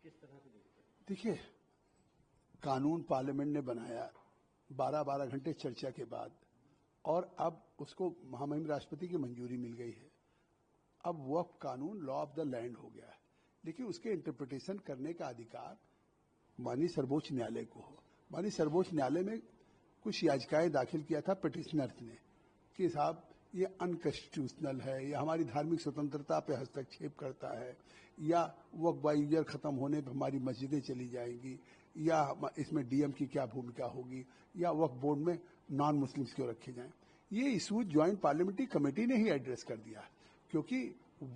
किस तरह से देखते हैं? देखिए, कानून पार्लियामेंट ने बनाया 12-12 घंटे चर्चा के बाद, और अब उसको महामहिम राष्ट्रपति की मंजूरी मिल गई है। अब वक्फ कानून लॉ ऑफ द लैंड हो गया है, लेकिन उसके इंटरप्रिटेशन करने का अधिकार माननीय सर्वोच्च न्यायालय को हो। माननीय सर्वोच्च न्यायालय में कुछ याचिकाएं दाखिल किया था पिटिशनर्स ने कि साहब ये अनकॉन्स्टिट्यूशनल है, या हमारी धार्मिक स्वतंत्रता पे हस्तक्षेप करता है, या वक्फ बाय यूजर खत्म होने पर हमारी मस्जिदें चली जाएंगी, या इसमें डीएम की क्या भूमिका होगी, या वक्फ बोर्ड में नॉन मुस्लिम्स क्यों रखे जाएं। ये इशू ज्वाइंट पार्लियामेंट्री कमेटी ने ही एड्रेस कर दिया, क्योंकि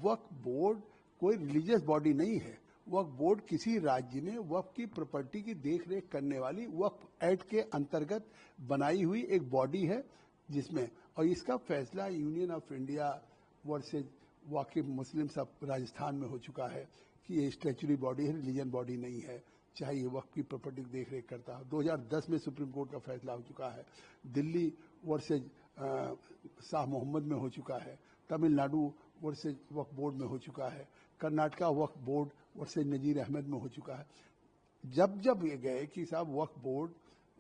वक्फ बोर्ड कोई रिलीजियस बॉडी नहीं है। वक्फ बोर्ड किसी राज्य में वक्फ की प्रॉपर्टी की देखरेख करने वाली वक्फ एक्ट के अंतर्गत बनाई हुई एक बॉडी है, जिसमें, और इसका फैसला यूनियन ऑफ इंडिया वर्सेज वाकिफ मुस्लिम्स ऑफ राजस्थान में हो चुका है कि ये स्टैच्यूटरी बॉडी है, रिलीजन बॉडी नहीं है, चाहे ये वक्फ की प्रॉपर्टी की देखरेख करता हो। 2010 में सुप्रीम कोर्ट का फैसला हो चुका है। दिल्ली वर्सेज शाह मोहम्मद में हो चुका है। तमिलनाडु वर्सेज वक्फ बोर्ड में हो चुका है। कर्नाटका वक्फ बोर्ड वर्सेज नजीर अहमद में हो चुका है। जब जब ये गए कि साहब वक्फ बोर्ड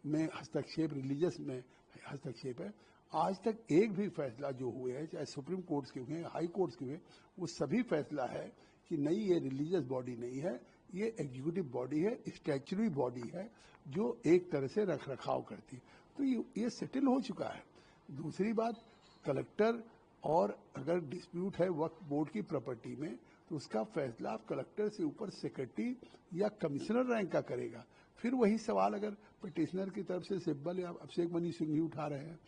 में हस्तक्षेप, रिलीजियस में हस्तक्षेप है, आज तक एक भी फैसला जो हुए हैं, चाहे सुप्रीम कोर्ट्स के हुए, हाई कोर्ट्स के हुए, वो सभी फैसला है कि नहीं, ये रिलीजियस बॉडी नहीं है, ये एग्जीक्यूटिव बॉडी है, स्टैच्यूटरी बॉडी है जो एक तरह से रख रखाव करती। तो ये सेटल हो चुका है। दूसरी बात, कलेक्टर, और अगर डिस्प्यूट है वक्फ बोर्ड की प्रॉपर्टी में, तो उसका फैसला आप कलेक्टर से ऊपर सेक्रेटरी या कमिश्नर रैंक का करेगा। फिर वही सवाल अगर पिटिशनर की तरफ से सिब्बल या अभिषेक मनी सिंह ही उठा रहे हैं,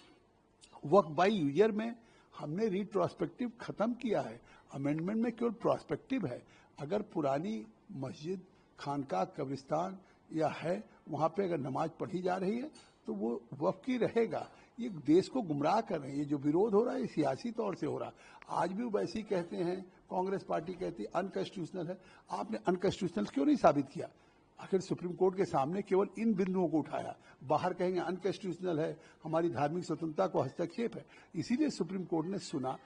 वक्फ बाय यूजर में हमने रिट्रोस्पेक्टिव खत्म किया है, अमेंडमेंट में केवल प्रोस्पेक्टिव है। अगर पुरानी मस्जिद, खानका, कब्रिस्तान या है, वहां पे अगर नमाज पढ़ी जा रही है तो वो वक्फ की रहेगा। ये देश को गुमराह कर रहे हैं। ये जो विरोध हो रहा है, सियासी तौर से हो रहा है। आज भी वो वैसे ही कहते हैं, कांग्रेस पार्टी कहती है अनकॉन्स्टिट्यूशनल है। आपने अनकॉन्स्टिट्यूशनल क्यों नहीं साबित किया? आखिर सुप्रीम कोर्ट के सामने केवल इन बिंदुओं को उठाया, बाहर कहेंगे अनकॉन्स्टिट्यूशनल है, हमारी धार्मिक स्वतंत्रता को हस्तक्षेप है। इसीलिए सुप्रीम कोर्ट ने सुना,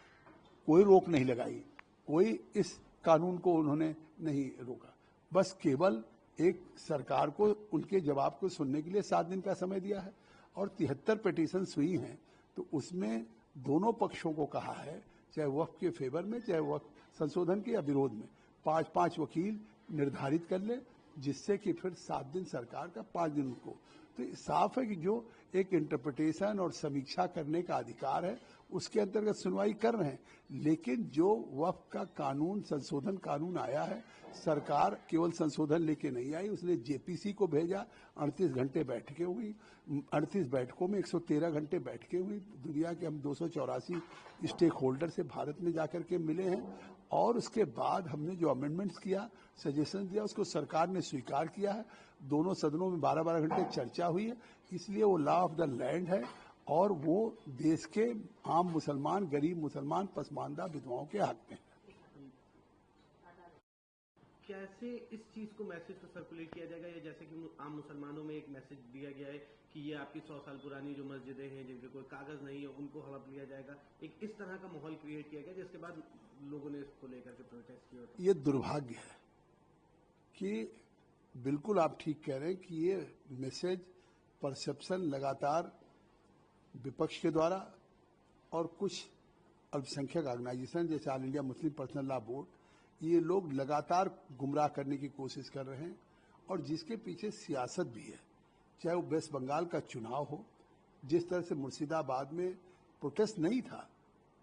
कोई रोक नहीं लगाई, कोई इस कानून को उन्होंने नहीं रोका। बस केवल एक सरकार को उनके जवाब को सुनने के लिए 7 दिन का समय दिया है, और 73 पिटीशन हुई हैं। तो उसमें दोनों पक्षों को कहा है, चाहे वक्फ के फेवर में, चाहे वक्फ संशोधन के या विरोध में, 5-5 वकील निर्धारित कर ले, जिससे कि फिर 7 दिन सरकार का, 5 दिन उनको। तो साफ है कि जो एक इंटरप्रिटेशन और समीक्षा करने का अधिकार है, उसके अंतर्गत सुनवाई कर रहे हैं। लेकिन जो वक्फ का कानून, संशोधन कानून आया है, सरकार केवल संशोधन लेके नहीं आई, उसने जेपीसी को भेजा। 38 घंटे बैठकें हुई, 38 बैठकों में 113 घंटे बैठकें हुई। दुनिया के हम 284 स्टेक होल्डर से भारत में जाकर के मिले हैं, और उसके बाद हमने जो अमेंडमेंट्स किया, सजेशन दिया, उसको सरकार ने स्वीकार किया है। दोनों सदनों में 12-12 घंटे चर्चा हुई है। इसलिए वो लॉ ऑफ द लैंड है, और वो देश के आम मुसलमान, गरीब मुसलमान, पसमानदा विधवाओं के हक में है। कैसे इस चीज को, मैसेज को सर्कुलेट किया जाएगा? या जैसे कि आम मुसलमानों में एक मैसेज दिया गया है कि ये आपकी 100 साल पुरानी जो मस्जिदें हैं, जिनके कोई कागज नहीं है, उनको हड़प लिया जाएगा। एक इस तरह का माहौल क्रिएट किया गया, जिसके बाद लोगों ने इसको लेकर के प्रोटेस्ट किया। ये दुर्भाग्य है कि, बिल्कुल आप ठीक कह रहे हैं कि ये मैसेज परसेप्शन लगातार विपक्ष के द्वारा और कुछ अल्पसंख्यक ऑर्गेनाइजेशन जैसे all India Muslim personal law board, ये लोग लगातार गुमराह करने की कोशिश कर रहे हैं, और जिसके पीछे सियासत भी है। चाहे वो वेस्ट बंगाल का चुनाव हो, जिस तरह से मुर्शिदाबाद में प्रोटेस्ट नहीं था,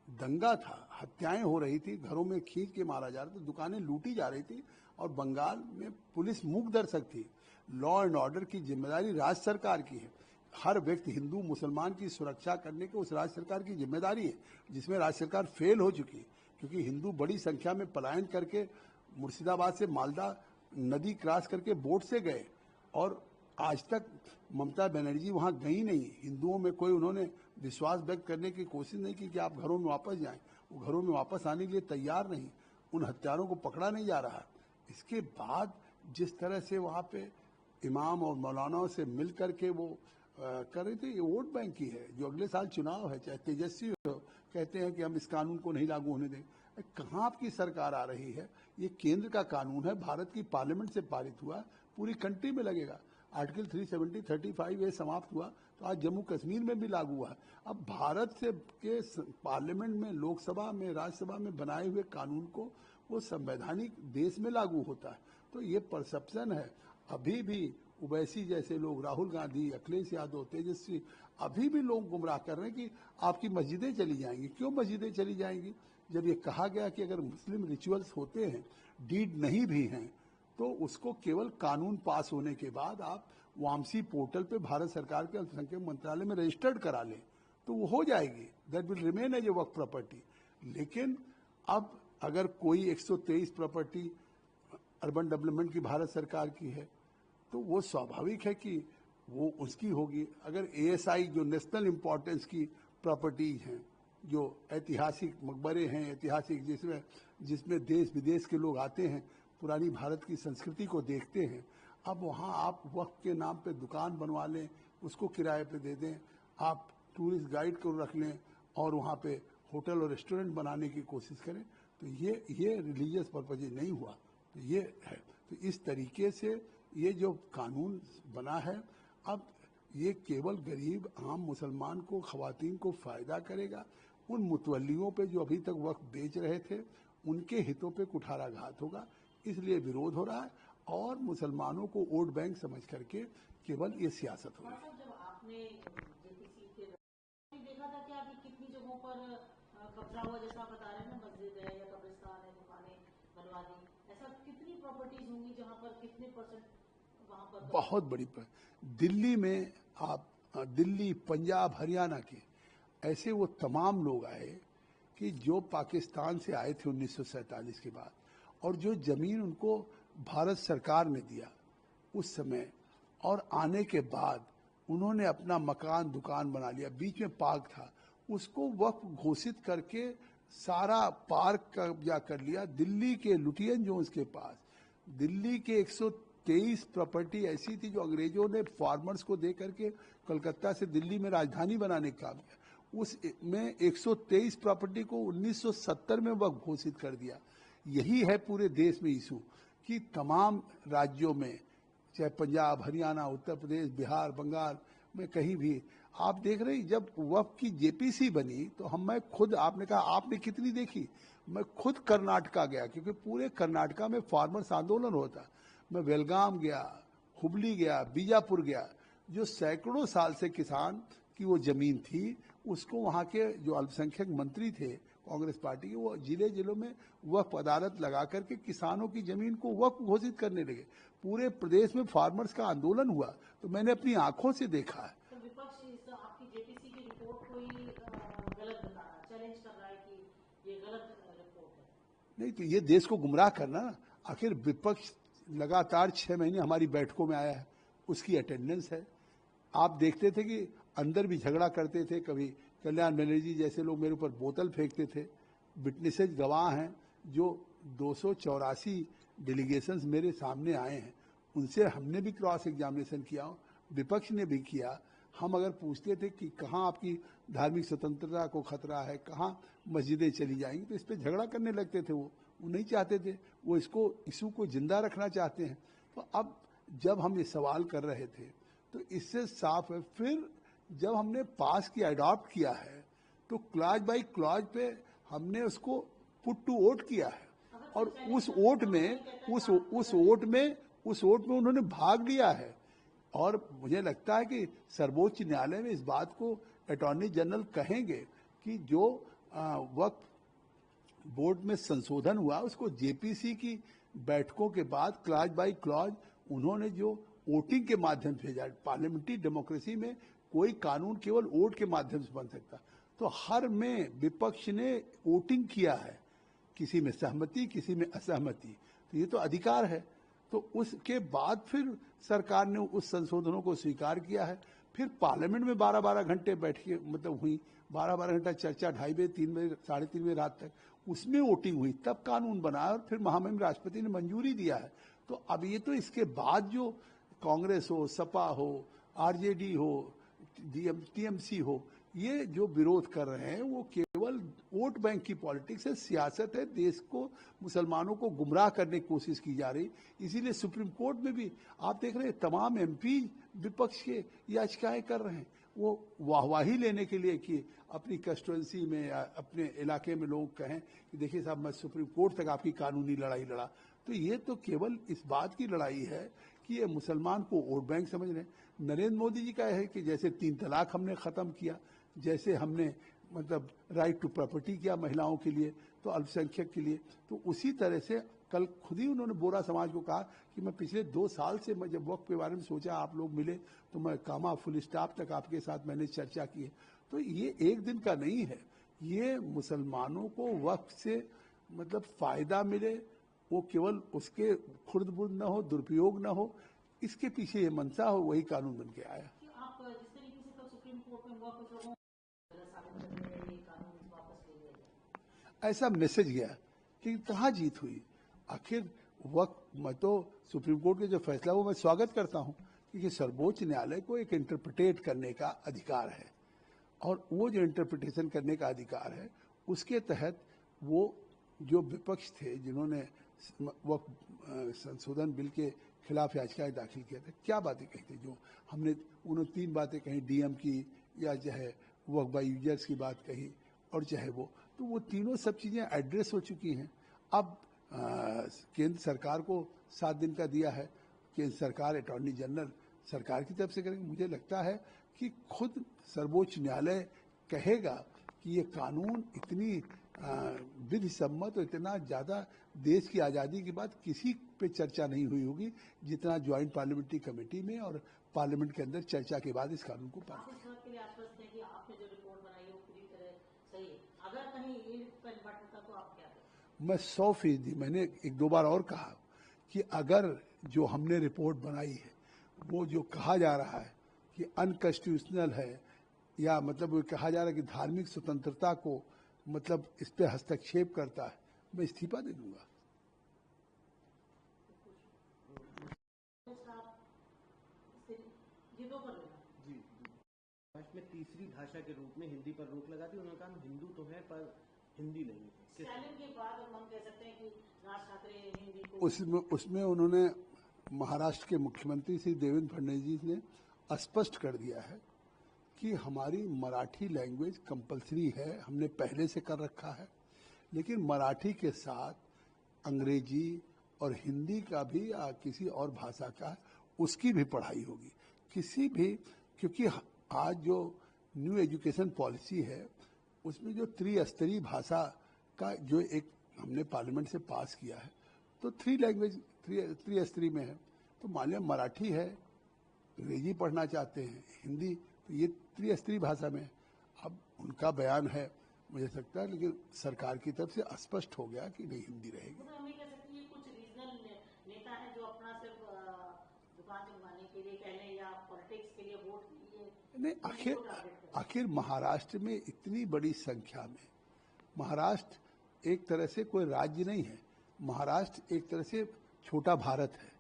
दंगा था, हत्याएं हो रही थी, घरों में खींच के मारा जा रहा था, दुकानें लूटी जा रही थी, और बंगाल में पुलिस मूक दर्शक थी। लॉ एंड ऑर्डर की जिम्मेदारी राज्य सरकार की है। हर व्यक्ति, हिंदू मुसलमान की सुरक्षा करने की उस राज्य सरकार की जिम्मेदारी है, जिसमें राज्य सरकार फेल हो चुकी है। क्योंकि हिंदू बड़ी संख्या में पलायन करके मुर्शिदाबाद से मालदा नदी क्रॉस करके बोट से गए, और आज तक ममता बनर्जी वहां गई नहीं। हिंदुओं में कोई उन्होंने विश्वास व्यक्त करने की कोशिश नहीं की कि आप घरों में वापस जाएं। वो घरों में वापस आने के लिए तैयार नहीं। उन हत्यारों को पकड़ा नहीं जा रहा। इसके बाद जिस तरह से वहां पे इमाम और मौलानाओं से मिल करके वो कर रहे थे, ये वोट बैंक की है। जो अगले साल चुनाव है, चाहे तेजस्वी हो, कहते हैं कि हम इस कानून को नहीं लागू होने दें। कहाँ आपकी सरकार आ रही है? ये केंद्र का कानून है, भारत की पार्लियामेंट से पारित हुआ, पूरी कंट्री में लगेगा। आर्टिकल 370, 35 ये समाप्त हुआ तो आज जम्मू कश्मीर में भी लागू हुआ है। अब भारत से के पार्लियामेंट में, लोकसभा में, राज्यसभा में बनाए हुए कानून को वो संवैधानिक देश में लागू होता है। तो ये परसेप्शन है। अभी भी ओवैसी जैसे लोग, राहुल गांधी, अखिलेश यादव, तेजस्वी, अभी भी लोग गुमराह कर रहे हैं कि आपकी मस्जिदें चली जाएंगी। क्यों मस्जिदें चली जाएंगी? जब ये कहा गया कि अगर मुस्लिम रिचुअल्स होते हैं, डीड नहीं भी हैं, तो उसको केवल कानून पास होने के बाद आप वामसी पोर्टल पे भारत सरकार के अल्पसंख्यक मंत्रालय में रजिस्टर्ड करा लें तो वो हो जाएगी, that will remain as a waqf property. लेकिन अब अगर कोई 123 प्रॉपर्टी अर्बन डेवलपमेंट की भारत सरकार की है तो वो स्वाभाविक है कि वो उसकी होगी। अगर एएसआई जो नेशनल इम्पोर्टेंस की प्रॉपर्टीज हैं, जो ऐतिहासिक मकबरे हैं, ऐतिहासिक जिसमें देश विदेश के लोग आते हैं, पुरानी भारत की संस्कृति को देखते हैं, अब वहाँ आप वक्त के नाम पे दुकान बनवा लें, उसको किराए पे दे दें, आप टूरिस्ट गाइड को रख लें और वहाँ पे होटल और रेस्टोरेंट बनाने की कोशिश करें, तो ये रिलीजियस पर्पज नहीं हुआ। तो ये है, तो इस तरीके से ये जो कानून बना है, अब ये केवल गरीब आम मुसलमान को, खवातीन को फायदा करेगा। उन मुतवल्लियों पे जो अभी तक वक्त बेच रहे थे, उनके हितों पे कुठाराघात होगा, इसलिए विरोध हो रहा है और मुसलमानों को वोट बैंक समझ करके केवल ये सियासत हो रही है। जब आपने जेपीसी के देखा था कि अभी कितनी जगहों पर कब्जा हुआ, जैसा आप बता रहे हैं ना, मस्जिद है या कब्रिस्तान है, दुकानें बनवा दी, ऐसा कितनी प्रॉपर्टीज होंगी जहां पर कितने परसेंट वहां पर? बहुत बड़ी दिल्ली में आप दिल्ली, पंजाब, हरियाणा के ऐसे वो तमाम लोग आए कि जो पाकिस्तान से आए थे 1947 के बाद, और जो जमीन उनको भारत सरकार ने दिया उस समय, और आने के बाद उन्होंने अपना मकान दुकान बना लिया, बीच में पार्क था, उसको वक्फ घोषित करके सारा पार्क कब्जा कर लिया दिल्ली के लुटियन जोन्स के पास। दिल्ली के 123 प्रॉपर्टी ऐसी थी जो अंग्रेजों ने फार्मर्स को दे करके कलकत्ता से दिल्ली में राजधानी बनाने का काम किया। उसमें 123 प्रॉपर्टी को 1970 में वक्फ घोषित कर दिया। यही है पूरे देश में इशू कि तमाम राज्यों में, चाहे पंजाब, हरियाणा, उत्तर प्रदेश, बिहार, बंगाल में कहीं भी आप देख रहे हैं, जब वक्फ की जेपीसी बनी तो मैं खुद, आपने कहा आपने कितनी देखी, मैं खुद कर्नाटका गया क्योंकि पूरे कर्नाटका में फार्मर्स आंदोलन होता। मैं बेलगाम गया, हुबली गया, बीजापुर गया, जो सैकड़ों साल से किसान की वो जमीन थी, उसको वहाँ के जो अल्पसंख्यक मंत्री थे कांग्रेस पार्टी के, वो जिले जिलों में वक्फ अदालत लगा करके किसानों की जमीन को वक्फ घोषित करने लगे। पूरे प्रदेश में फार्मर्स का आंदोलन हुआ, तो मैंने अपनी आंखों से देखा है। तो विपक्ष आपकी जेपीसी की रिपोर्ट को ही गलत बता रहा है, चैलेंज कर रहा है कि ये गलत रिपोर्ट है। नहीं तो ये देश को गुमराह करना। आखिर विपक्ष लगातार 6 महीने हमारी बैठकों में आया है, उसकी अटेंडेंस है। आप देखते थे कि अंदर भी झगड़ा करते थे, कभी कल्याण बनर्जी जैसे लोग मेरे ऊपर बोतल फेंकते थे। विटनेसेज गवाह हैं, जो 284 डेलीगेशंस मेरे सामने आए हैं, उनसे हमने भी क्रॉस एग्जामिनेशन किया, विपक्ष ने भी किया। हम अगर पूछते थे कि कहाँ आपकी धार्मिक स्वतंत्रता को खतरा है, कहाँ मस्जिदें चली जाएंगी, तो इस पर झगड़ा करने लगते थे। वो नहीं चाहते थे, वो इसको इशू को जिंदा रखना चाहते हैं। तो अब जब हम ये सवाल कर रहे थे तो इससे साफ है। फिर जब हमने पास किया, अडॉप्ट किया है, तो क्लॉज बाई क्लॉज पे हमने उसको पुट टू वोट किया है, और उस वोट में उन्होंने भाग लिया है। और मुझे लगता है कि सर्वोच्च न्यायालय में इस बात को अटॉर्नी जनरल कहेंगे कि जो वक्फ बोर्ड में संशोधन हुआ, उसको जेपीसी की बैठकों के बाद क्लॉज बाई क्लॉज उन्होंने जो वोटिंग के माध्यम से भेजा। पार्लियामेंट्री डेमोक्रेसी में कोई कानून केवल वोट के माध्यम से बन सकता, तो हर में विपक्ष ने वोटिंग किया है, किसी में सहमति, किसी में असहमति, तो ये तो अधिकार है। तो उसके बाद फिर सरकार ने उस संशोधनों को स्वीकार किया है। फिर पार्लियामेंट में 12-12 घंटे बैठ के हुई, 12-12 घंटा चर्चा, 2:30 बजे, 3 बजे, 3:30 बजे रात तक, उसमें वोटिंग हुई, तब कानून बना और फिर महामहिम राष्ट्रपति ने मंजूरी दिया है। तो अब ये तो इसके बाद जो कांग्रेस हो, सपा हो, आरजेडी हो, टीएमसी हो, ये जो विरोध कर रहे हैं वो केवल वोट बैंक की पॉलिटिक्स है, सियासत है, देश को, मुसलमानों को गुमराह करने की कोशिश की जा रही। इसीलिए सुप्रीम कोर्ट में भी आप देख रहे हैं तमाम एमपी विपक्ष के याचिकाएं कर रहे हैं, वो वाहवाही लेने के लिए कि अपनी कंस्टिट्यूंसी में या अपने इलाके में लोग कहें कि देखिए साहब मैं सुप्रीम कोर्ट तक आपकी कानूनी लड़ाई लड़ा। तो ये तो केवल इस बात की लड़ाई है कि ये मुसलमान को वोट बैंक समझ रहे हैं। नरेंद्र मोदी जी का है कि जैसे 3 तलाक हमने खत्म किया, जैसे हमने मतलब राइट टू प्रॉपर्टी किया महिलाओं के लिए, तो अल्पसंख्यक के लिए, तो उसी तरह से कल खुद ही उन्होंने बोरा समाज को कहा कि मैं पिछले 2 साल से मैं जब वक्त के बारे में सोचा आप लोग मिले तो मैं कामा फुल स्टॉप तक आपके साथ मैंने चर्चा की है। तो ये एक दिन का नहीं है, ये मुसलमानों को वक्त से मतलब फायदा मिले, वो केवल उसके खुर्द बुर्द न हो, दुरुपयोग न हो, इसके पीछे ये मंशा हो, वही कानून बन के आया। कि आप जिस तरीके से कल सुप्रीम कोर्ट में हुआ कुछ लोगों साबित करते हैं ये कानून वापस ले लिया जाए, ऐसा मैसेज गया कि कहाँ जीत हुई। आखिर वक्त मैं तो सुप्रीम कोर्ट के जो फैसला वो मैं स्वागत करता हूँ, क्योंकि सर्वोच्च न्यायालय को एक इंटरप्रिटेट करने का अधिकार है, और वो जो इंटरप्रिटेशन करने का अधिकार है उसके तहत वो जो विपक्ष थे जिन्होंने वक्त संशोधन बिल के खिलाफ याचिकाएं दाखिल किया था, क्या बातें कही थी, जो हमने उन्होंने 3 बातें कही, डीएम की या चाहे वक्त बाई यूजर्स की बात कही और चाहे तो वो तीनों सब चीज़ें एड्रेस हो चुकी हैं। अब केंद्र सरकार को 7 दिन का दिया है, केंद्र सरकार अटॉर्नी जनरल सरकार की तरफ से करेंगे। मुझे लगता है कि खुद सर्वोच्च न्यायालय कहेगा कि ये कानून इतनी विधि सम्मत और इतना ज़्यादा देश की आज़ादी के बाद किसी पे चर्चा नहीं हुई होगी जितना ज्वाइंट पार्लियामेंट्री कमेटी में और पार्लियामेंट के अंदर चर्चा के बाद इस कानून को पास आप इस बात के लिए आश्वस्त हैं कि आपने जो रिपोर्ट बनाई है वो पूरी तरह सही है, अगर कहीं ये पेन बटता तो आप क्या करें? मैं 100%, मैंने 1-2 बार और कहा कि अगर जो हमने रिपोर्ट बनाई है वो जो कहा जा रहा है कि अनकॉन्स्टिट्यूशनल है, या मतलब वो कहा जा रहा है कि धार्मिक स्वतंत्रता को मतलब इस पे हस्तक्षेप करता है, मैं इस्तीफा दे दूंगा। ये दो कर लेना जी लास्ट में तीसरी भाषा के रूप में हिंदी पर रोक लगा दी। उन्होंने कहा हम हिंदू तो हैं पर हिंदी नहीं है। स्टालिन के बाद हम कह सकते हैं कि राज ठाकरे हिंदी को उसमें उन्होंने महाराष्ट्र के मुख्यमंत्री श्री देवेंद्र फडणवीस ने स्पष्ट कर दिया है कि हमारी मराठी लैंग्वेज कंपलसरी है, हमने पहले से कर रखा है, लेकिन मराठी के साथ अंग्रेजी और हिंदी का भी या किसी और भाषा का उसकी भी पढ़ाई होगी, किसी भी, क्योंकि आज जो न्यू एजुकेशन पॉलिसी है उसमें जो त्रिस्तरीय भाषा का जो एक हमने पार्लियामेंट से पास किया है, तो 3 लैंग्वेज त्रिस्तरीय में है। तो मान लिया मराठी है, अंग्रेजी पढ़ना चाहते हैं, हिंदी, तो ये त्रिस्तरीय भाषा में। अब उनका बयान है मुझे लगता है, लेकिन सरकार की तरफ से स्पष्ट हो गया कि नहीं हिंदी रहेगी। हम ये कह सकते हैं कुछ रीजनल नेता है जो अपना सिर्फ दुकान चमकाने के लिए कह लें या पॉलिटिक्स के लिए वोट के लिए नहीं, आखिर महाराष्ट्र में इतनी बड़ी संख्या में, महाराष्ट्र एक तरह से कोई राज्य नहीं है, महाराष्ट्र एक तरह से छोटा भारत है,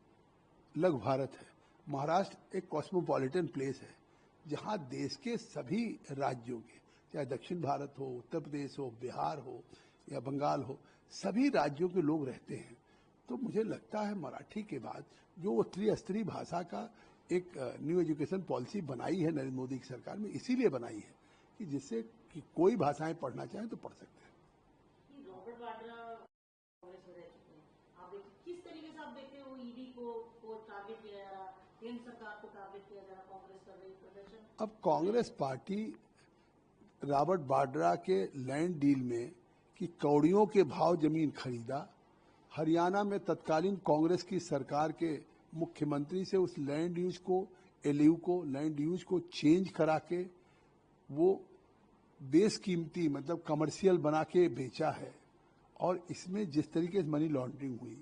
लघु भारत है। महाराष्ट्र एक कॉस्मोपॉलिटन प्लेस है जहां देश के सभी राज्यों के, चाहे दक्षिण भारत हो, उत्तर प्रदेश हो, बिहार हो या बंगाल हो, सभी राज्यों के लोग रहते हैं। तो मुझे लगता है मराठी के बाद जो वो त्रिस्तरीय भाषा का एक न्यू एजुकेशन पॉलिसी बनाई है नरेंद्र मोदी की सरकार में, इसीलिए बनाई है कि जिससे कि कोई भाषाएं पढ़ना चाहें तो पढ़ सकते हैं। रॉबर्ट वाड्रा कांग्रेस में रह चुके हैं, आप देखिए किस तरीके से आप देखते हो ईडी को टारगेट किया जा रहा, केंद्र सरकार को टारगेट किया जा रहा, कांग्रेस कर रही प्रदर्शन। अब कांग्रेस पार्टी रॉबर्ट वाड्रा के लैंड डील में कि कौड़ियों के भाव जमीन खरीदा, हरियाणा में तत्कालीन कांग्रेस की सरकार के मुख्यमंत्री से उस लैंड यूज को, एलयू को, लैंड यूज को चेंज करा के वो बेशकीमती मतलब कमर्शियल बना के बेचा है। और इसमें जिस तरीके से मनी लॉन्ड्रिंग हुई,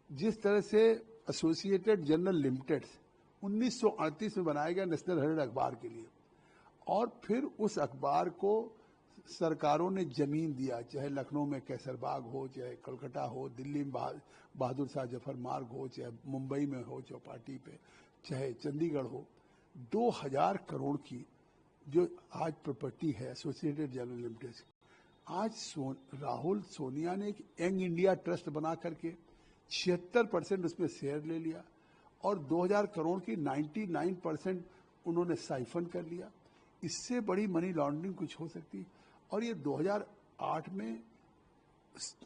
जिस तरह से एसोसिएटेड जर्नल लिमिटेड 1938 में बनाया गया नेशनल हेराल्ड अखबार के लिए, और फिर उस अखबार को सरकारों ने जमीन दिया, चाहे लखनऊ में कैसरबाग हो, चाहे कोलकाता हो, दिल्ली में बहादुर शाह जफर मार्ग हो, चाहे मुंबई में हो चौपाटी पे, चाहे चंडीगढ़ हो, 2000 करोड़ की जो आज प्रॉपर्टी है एसोसिएटेड जनरल लिमिटेड, आज राहुल सोनिया ने एक यंग इंडिया ट्रस्ट बना करके 76% उसमें शेयर ले लिया और 2000 करोड़ की 99% उन्होंने साइफन कर लिया। इससे बड़ी मनी लॉन्ड्रिंग कुछ हो सकती है। और ये 2008 में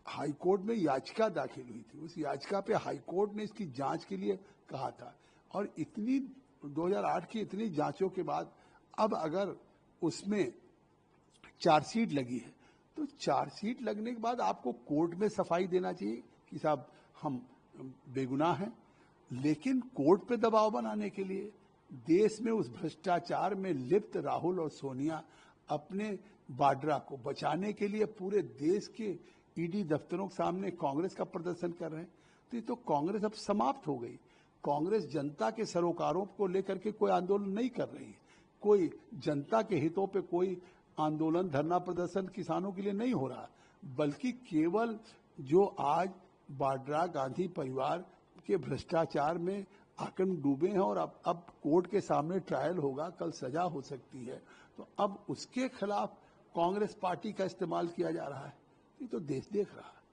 हाई कोर्ट में याचिका दाखिल हुई थी, उस याचिका पे हाई कोर्ट ने इसकी जांच के लिए कहा था। और इतनी 2008 की इतनी जांचों के बाद अब अगर उसमें चार्जशीट लगी है तो चार्जशीट लगने के बाद आपको कोर्ट में सफाई देना चाहिए कि साहब हम बेगुनाह हैं। लेकिन कोर्ट पे दबाव बनाने के लिए देश में उस भ्रष्टाचार में लिप्त राहुल और सोनिया अपने वाड्रा को बचाने के लिए पूरे देश के ईडी दफ्तरों के सामने कांग्रेस का प्रदर्शन कर रहे हैं। तो ये तो कांग्रेस अब समाप्त हो गई। कांग्रेस जनता के सरोकारों को लेकर के कोई आंदोलन नहीं कर रही है। कोई जनता के हितों पे कोई आंदोलन धरना प्रदर्शन किसानों के लिए नहीं हो रहा, बल्कि केवल जो आज वाड्रा गांधी परिवार के भ्रष्टाचार में आकंठ डूबे हैं और अब कोर्ट के सामने ट्रायल होगा, कल सजा हो सकती है, तो अब उसके खिलाफ कांग्रेस पार्टी का इस्तेमाल किया जा रहा है। ये तो देश देख रहा है।